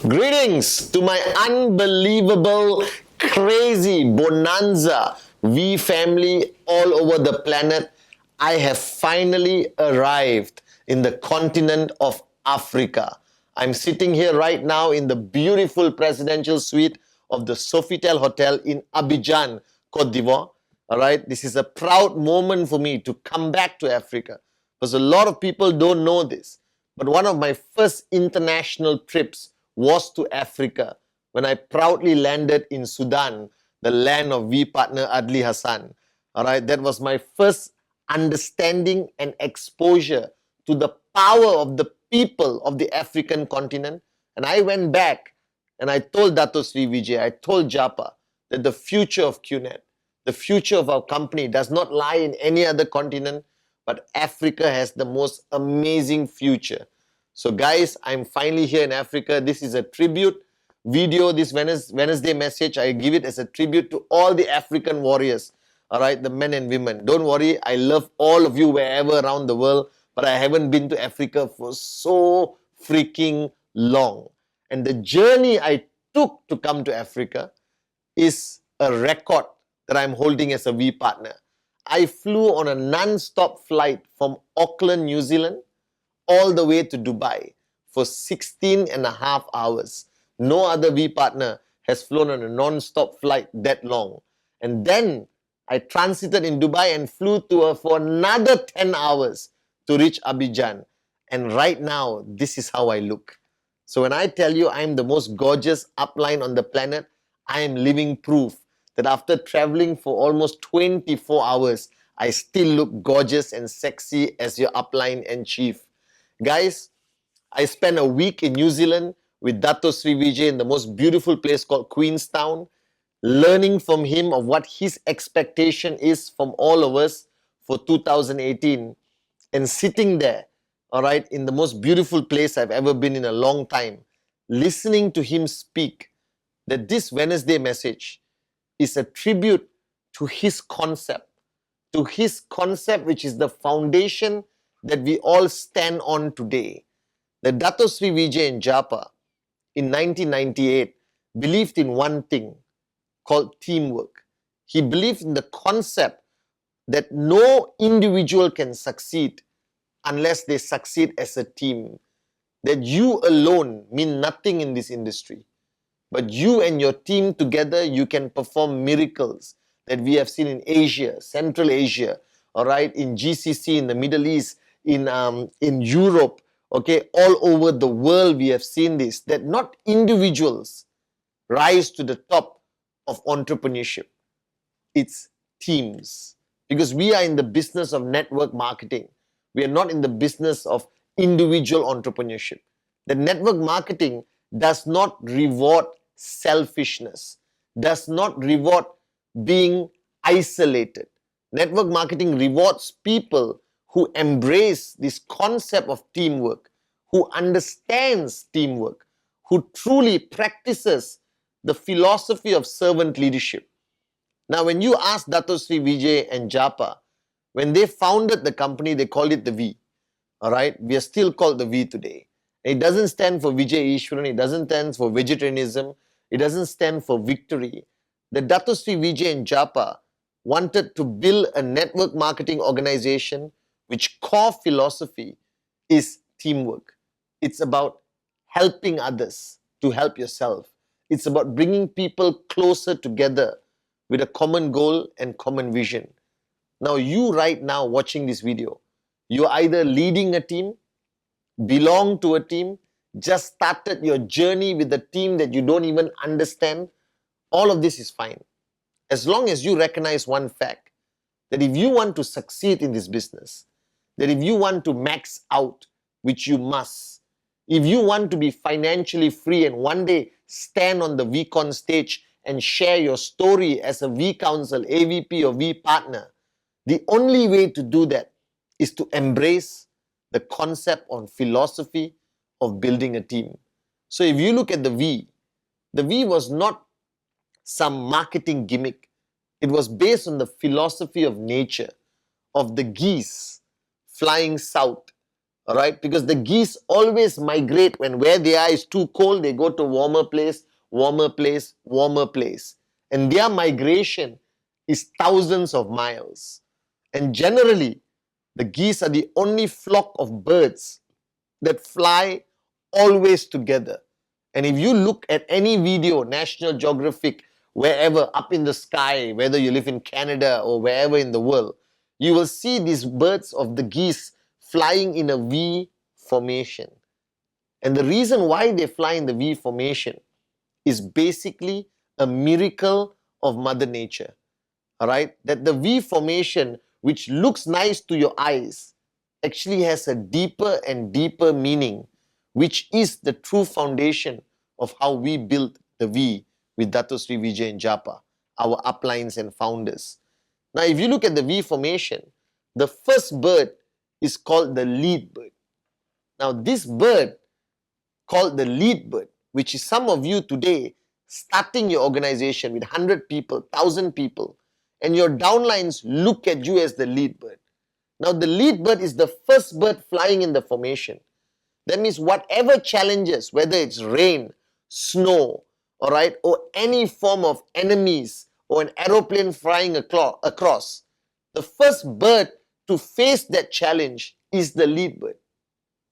Greetings to my unbelievable, crazy bonanza V family all over the planet. I have finally arrived in the continent of Africa. I'm sitting here right now in the beautiful presidential suite of the Sofitel Hotel in Abidjan, Cote d'Ivoire. All right, this is a proud moment for me to come back to Africa because a lot of people don't know this. But one of my first international trips was to Africa when I proudly landed in Sudan, the land of V partner Adli Hassan. All right, that was my first understanding and exposure to the power of the people of the African continent. And I went back and I told Dato Sri Vijay, I told Japa that the future of QNet, the future of our company does not lie in any other continent, but Africa has the most amazing future. So guys, I'm finally here in Africa. This is a tribute video, this Wednesday message. I give it as a tribute to all the African warriors, all right, the men and women. Don't worry, I love all of you wherever around the world, but I haven't been to Africa for so freaking long. And the journey I took to come to Africa is a record that I'm holding as a V partner. I flew on a non-stop flight from Auckland, New Zealand, all the way to Dubai for 16 and a half hours. No other V partner has flown on a non-stop flight that long. And then I transited in Dubai and flew to her for another 10 hours to reach Abidjan. And right now, this is how I look. So when I tell you I'm the most gorgeous upline on the planet, I am living proof that after traveling for almost 24 hours, I still look gorgeous and sexy as your upline and chief. Guys, I spent a week in New Zealand with Dato Sri Vijay in the most beautiful place called Queenstown, learning from him of what his expectation is from all of us for 2018, and sitting there, all right, in the most beautiful place I've ever been in a long time, listening to him speak, that this Wednesday message is a tribute to his concept, which is the foundation that we all stand on today. The Dato Sri Vijay and Japa in 1998 believed in one thing called teamwork. He believed in the concept that no individual can succeed unless they succeed as a team. That you alone mean nothing in this industry. But you and your team together, you can perform miracles that we have seen in Asia, Central Asia, all right, in GCC, in the Middle East, in Europe, okay, all over the world we have seen this, that not individuals rise to the top of entrepreneurship. It's teams. Because we are in the business of network marketing. We are not in the business of individual entrepreneurship. The network marketing does not reward selfishness, does not reward being isolated. Network marketing rewards people who embrace this concept of teamwork, who understands teamwork, who truly practices the philosophy of servant leadership. Now, when you ask Dato Sri Vijay and Japa, when they founded the company, they called it the V. All right, we are still called the V today. It doesn't stand for Vijay Ishwaran, it doesn't stand for vegetarianism, it doesn't stand for victory. The Dato Sri Vijay and Japa wanted to build a network marketing organization which core philosophy is teamwork. It's about helping others to help yourself. It's about bringing people closer together with a common goal and common vision. Now, you right now watching this video, you're either leading a team, belong to a team, just started your journey with a team that you don't even understand. All of this is fine. As long as you recognize one fact, that if you want to succeed in this business, that if you want to max out, which you must, if you want to be financially free and one day stand on the VCon stage and share your story as a V Council, AVP or V partner, the only way to do that is to embrace the concept on philosophy of building a team. So if you look at the V was not some marketing gimmick. It was based on the philosophy of nature, of the geese flying south. All right, because the geese always migrate when where they are is too cold, they go to warmer place, warmer place, warmer place. And their migration is thousands of miles. And generally, the geese are the only flock of birds that fly always together. And if you look at any video, National Geographic, wherever up in the sky, whether you live in Canada or wherever in the world, you will see these birds of the geese flying in a V formation. And the reason why they fly in the V formation is basically a miracle of Mother Nature. All right, that the V formation, which looks nice to your eyes, actually has a deeper and deeper meaning, which is the true foundation of how we built the V with Dato Sri Vijay and Japa, our uplines and founders. Now, if you look at the V formation, the first bird is called the lead bird. Now, this bird called the lead bird, which is some of you today starting your organization with 100 people, 1,000 people, and your downlines look at you as the lead bird. Now, the lead bird is the first bird flying in the formation. That means whatever challenges, whether it's rain, snow, all right, or any form of enemies or an aeroplane flying across, the first bird to face that challenge is the lead bird.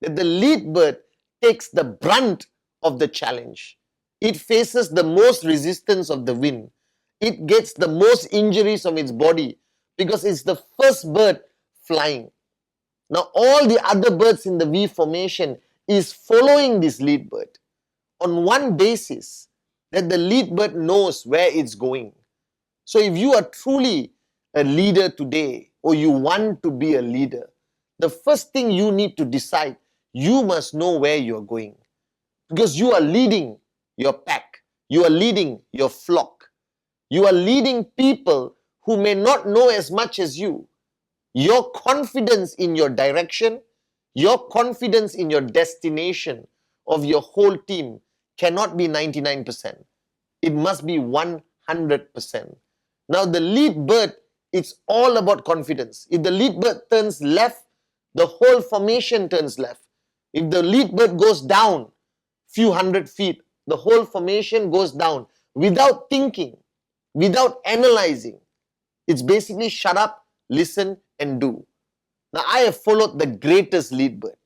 That the lead bird takes the brunt of the challenge. It faces the most resistance of the wind. It gets the most injuries of its body because it's the first bird flying. Now, all the other birds in the V formation is following this lead bird on one basis, that the lead bird knows where it's going. So if you are truly a leader today, or you want to be a leader, the first thing you need to decide, you must know where you're going. Because you are leading your pack, you are leading your flock, you are leading people who may not know as much as you. Your confidence in your direction, your confidence in your destination of your whole team cannot be 99%. It must be 100%. Now, the lead bird, it's all about confidence. If the lead bird turns left, the whole formation turns left. If the lead bird goes down few hundred feet, the whole formation goes down without thinking, without analyzing. It's basically shut up, listen, and do. Now, I have followed the greatest lead bird,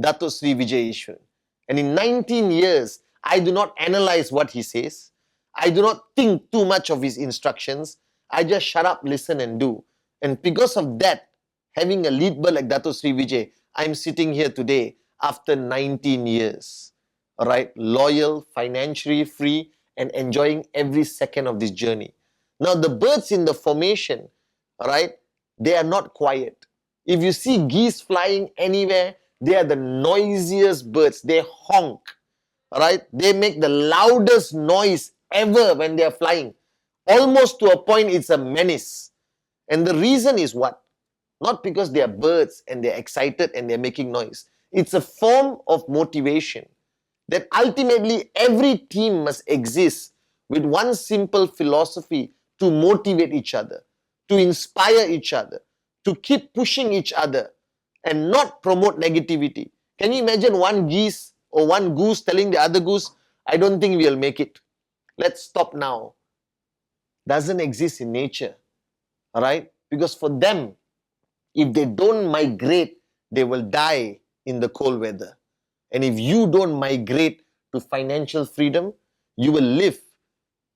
Dato Sri Vijay Ishwaran. And in 19 years, I do not analyze what he says. I do not think too much of his instructions. I just shut up, listen, and do. And because of that, having a lead bird like Dato Sri Vijay, I'm sitting here today after 19 years. All right, loyal, financially free, and enjoying every second of this journey. Now, the birds in the formation, all right, they are not quiet. If you see geese flying anywhere, they are the noisiest birds. They honk, all right? They make the loudest noise ever when they are flying. Almost to a point, it's a menace. And the reason is what? Not because they are birds and they're excited and they're making noise. It's a form of motivation that ultimately every team must exist with one simple philosophy to motivate each other, to inspire each other, to keep pushing each other and not promote negativity. Can you imagine one geese or one goose telling the other goose, I don't think we'll make it. Let's stop now. Doesn't exist in nature. All right? Because for them, if they don't migrate, they will die in the cold weather. And if you don't migrate to financial freedom, you will live,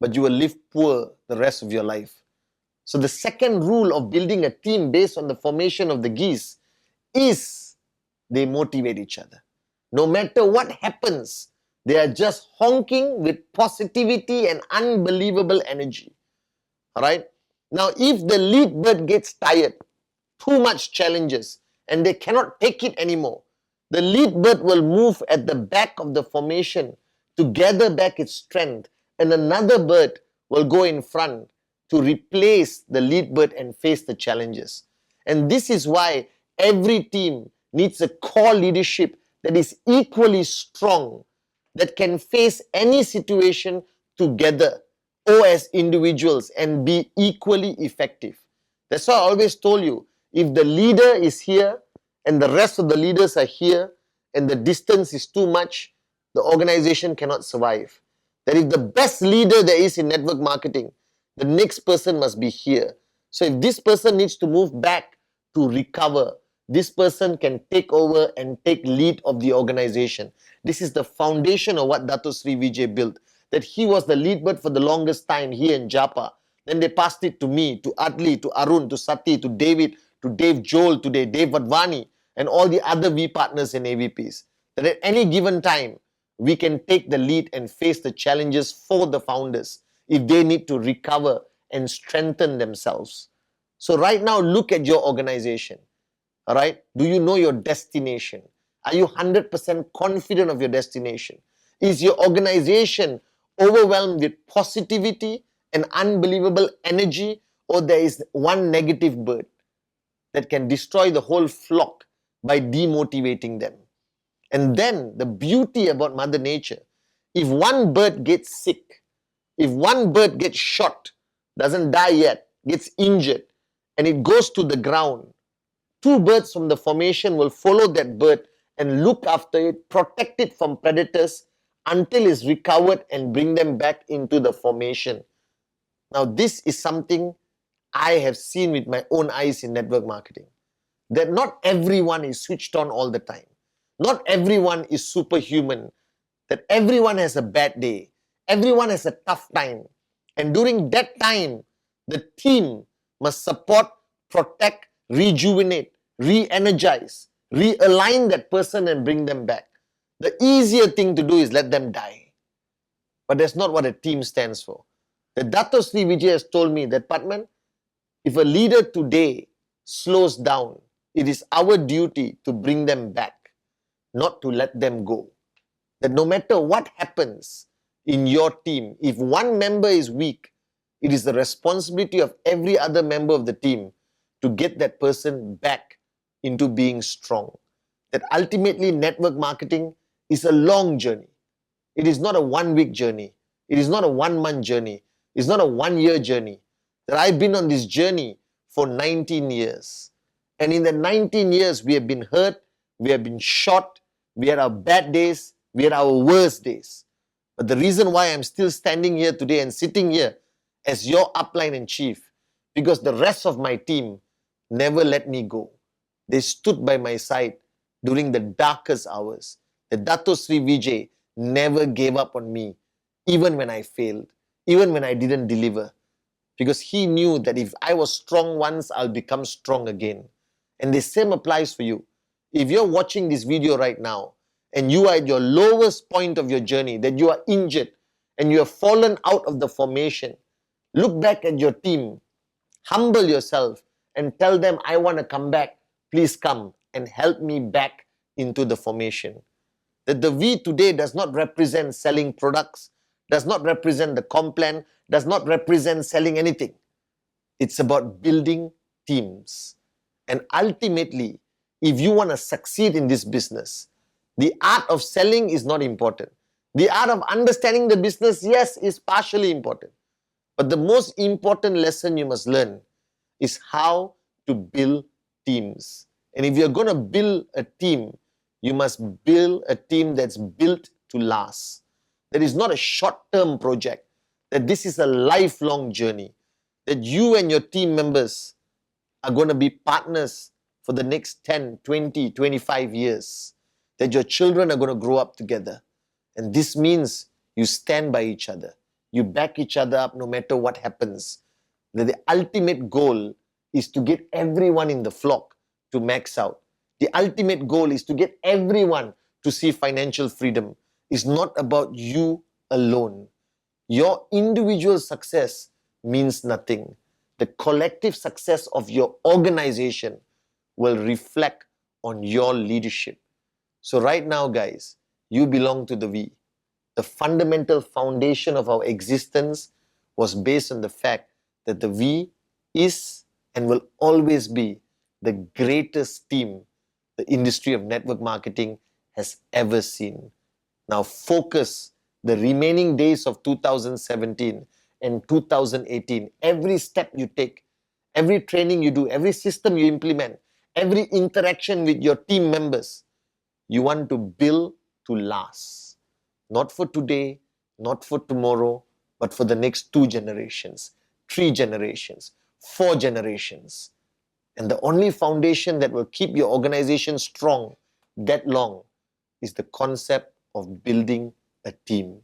but you will live poor the rest of your life. So the second rule of building a team based on the formation of the geese is they motivate each other. No matter what happens, they are just honking with positivity and unbelievable energy. All right? Now, if the lead bird gets tired, too much challenges, and they cannot take it anymore, the lead bird will move at the back of the formation to gather back its strength, and another bird will go in front to replace the lead bird and face the challenges. And this is why every team needs a core leadership that is equally strong, that can face any situation together, or as individuals and be equally effective. That's why I always told you, if the leader is here and the rest of the leaders are here and the distance is too much, the organization cannot survive. That if the best leader there is in network marketing, the next person must be here. So if this person needs to move back to recover, this person can take over and take lead of the organization. This is the foundation of what Dato Sri Vijay built. That he was the lead bird for the longest time here in Japa. Then they passed it to me, to Adli, to Arun, to Sati, to David, to Dave Joel today, Dave Vadvani, and all the other V partners and AVPs. That at any given time, we can take the lead and face the challenges for the founders if they need to recover and strengthen themselves. So right now, look at your organization. All right? Do you know your destination? Are you 100% confident of your destination? Is your organization overwhelmed with positivity and unbelievable energy, or there is one negative bird that can destroy the whole flock by demotivating them? And then the beauty about Mother Nature, if one bird gets sick, if one bird gets shot, doesn't die yet, gets injured, and it goes to the ground, two birds from the formation will follow that bird and look after it, protect it from predators until it's recovered and bring them back into the formation. Now, this is something I have seen with my own eyes in network marketing. That not everyone is switched on all the time. Not everyone is superhuman. That everyone has a bad day. Everyone has a tough time. And during that time, the team must support, protect, rejuvenate, re-energize, realign that person and bring them back. The easier thing to do is let them die. But that's not what a team stands for. The Dato Sri Vijay has told me that, Pathman, if a leader today slows down, it is our duty to bring them back, not to let them go. That no matter what happens in your team, if one member is weak, it is the responsibility of every other member of the team to get that person back into being strong. That ultimately network marketing is a long journey. It is not a 1 week journey. It is not a 1 month journey. It's not a 1 year journey. That I've been on this journey for 19 years. And in the 19 years, we have been hurt, we have been shot, we had our bad days, we had our worst days. But the reason why I'm still standing here today and sitting here as your upline and chief, because the rest of my team never let me go. They stood by my side during the darkest hours. The Dato Sri Vijay never gave up on me, even when I failed, even when I didn't deliver. Because he knew that if I was strong once, I'll become strong again. And the same applies for you. If you're watching this video right now, and you are at your lowest point of your journey, that you are injured, and you have fallen out of the formation, look back at your team, humble yourself, and tell them, I want to come back. Please come and help me back into the formation. That the V today does not represent selling products, does not represent the complan, does not represent selling anything. It's about building teams. And ultimately, if you want to succeed in this business, the art of selling is not important. The art of understanding the business, yes, is partially important. But the most important lesson you must learn is how to build teams. And if you're going to build a team, you must build a team that's built to last. That is not a short-term project. That this is a lifelong journey. That you and your team members are going to be partners for the next 10, 20, 25 years. That your children are going to grow up together. And this means you stand by each other. You back each other up no matter what happens. That the ultimate goal is to get everyone in the flock to max out. The ultimate goal is to get everyone to see financial freedom. It's not about you alone. Your individual success means nothing. The collective success of your organization will reflect on your leadership. So right now, guys, you belong to the V. The fundamental foundation of our existence was based on the fact that the V is and will always be the greatest team the industry of network marketing has ever seen. Now focus the remaining days of 2017 and 2018. Every step you take, every training you do, every system you implement, every interaction with your team members, you want to build to last. Not for today, not for tomorrow, but for the next 2 generations, 3 generations, 4 generations. And the only foundation that will keep your organization strong that long is the concept of building a team.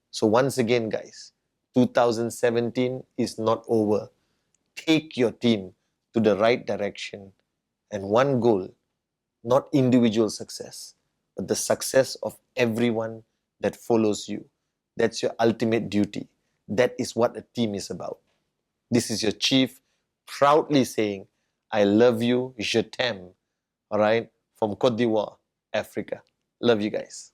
So once again, guys, 2017 is not over. Take your team to the right direction. And one goal, not individual success, but the success of everyone that follows you. That's your ultimate duty. That is what a team is about. This is your chief proudly saying, I love you, je t'aime, all right, from Côte d'Ivoire, Africa. Love you guys.